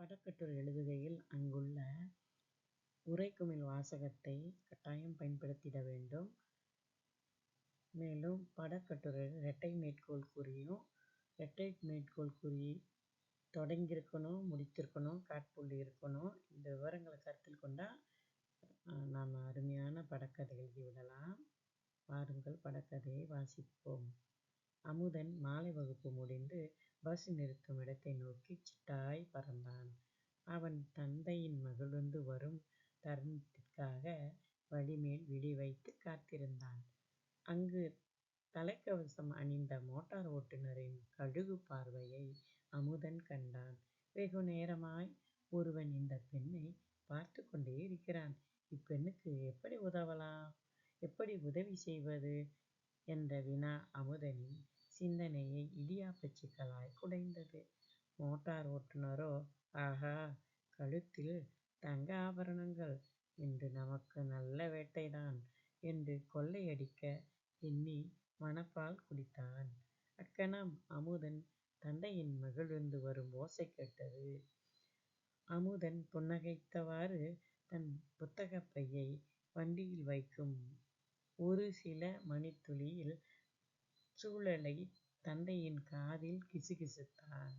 படக்கட்டுரை எழுதுகையில் அங்குள்ள உரைக்குமிழ் வாசகத்தை கட்டாயம் பயன்படுத்திட வேண்டும். மேலும் படக்கட்டுரையில் இரட்டை மேற்கோள் குறியும், இரட்டை மேற்கோள் குறி தொடங்கியிருக்கணும், முடித்திருக்கணும், காட்புள்ளி இருக்கணும். இந்த விவரங்களை கருத்தில் கொண்டால் நாம் அருமையான படக்கதை எழுதிவிடலாம். வாருங்கள் படக்கதையை வாசிப்போம். அமுதன் மாலை வகுப்பு முடிந்து பஸ் நிறுத்தும் இடத்தை நோக்கி சிட்டாய் பறந்தான். அவன் தந்தையின் மகிழ்ந்து வரும் தருணத்திற்காக வழிமேல் விழி வைத்து காத்திருந்தான். அங்கு தலைக்கவசம் அணிந்த மோட்டார் ஓட்டுநரின் கழுகு பார்வையை அமுதன் கண்டான். வெகு நேரமாய் ஒருவன் இந்த பெண்ணை பார்த்து கொண்டே இருக்கிறான். இப்பெண்ணுக்கு எப்படி உதவலாம், எப்படி உதவி செய்வது என்ற வினா அமுதனின் சிந்தனையை இடியாப்பச் சிக்கலாய் குடைந்தது. மோட்டார் ஓட்டுநரோ, ஆஹா, கழுத்தில் தங்க ஆபரணங்கள், இன்று நமக்கு நல்ல வேட்டைதான் என்று கொள்ளையடிக்க எண்ணி மனப்பால் குடித்தான். அக்கணம் அமுதன் தந்தையின் மகிழ்ந்து வரும் ஓசை கேட்டது. அமுதன் புன்னகைத்தவாறு தன் புத்தகப் பையை வண்டியில் வைக்கும் ஒரு சில மணித்துளியில் சூழலை தந்தையின் காதில் கிசுகிசுத்தான்.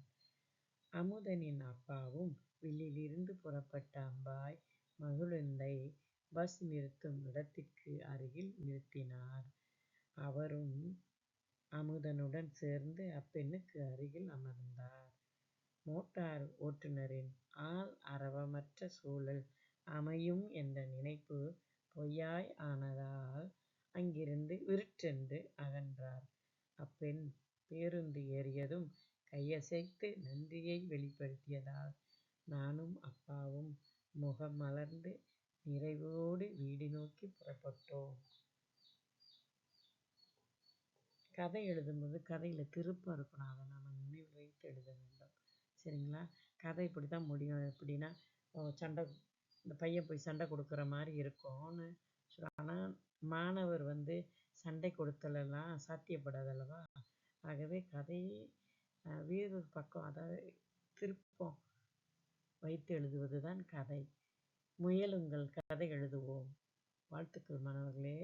அமுதனின் அப்பாவும் வில்லிலிருந்து புறப்பட்ட அம்பாய் மகிழுந்தை பஸ் நிறுத்தும் இடத்திற்கு அருகில் நிறுத்தினார். அவரும் அமுதனுடன் சேர்ந்து அப்பெண்ணுக்கு அருகில் அமர்ந்தார். மோட்டார் ஓட்டுநரின் ஆள் அரவமற்ற சூழல் அமையும் என்ற நினைப்பு பொய்யாய் ஆனதால் அங்கிருந்து விருட்டென்று அகன்றார். அப்பெண் பேருந்து ஏறியதும் கையசைத்து நன்றியை வெளிப்படுத்தியதால் நானும் அப்பாவும் முகம் மலர்ந்து நிறைவோடு வீடு நோக்கி புறப்பட்டோம். கதை எழுதும்போது கதையில் திருப்பம் இருக்கணும். அதை நம்ம நினைவில் வைத்து எழுத வேண்டும். சரிங்களா? கதை இப்படி தான் முடியும். எப்படின்னா, இந்த பையன் போய் சண்டை கொடுக்குற மாதிரி இருக்கும்னு ஆனால் மாணவர் சண்டை கொடுத்தலெல்லாம் சாத்தியப்படாதல்லவா? ஆகவே கதையை வேறொரு பக்கம், அதாவது திருப்பம் வைத்து எழுதுவது தான் கதை. முயலுங்கள், கதை எழுதுவோம். வாழ்த்துக்கள் மாணவர்களே.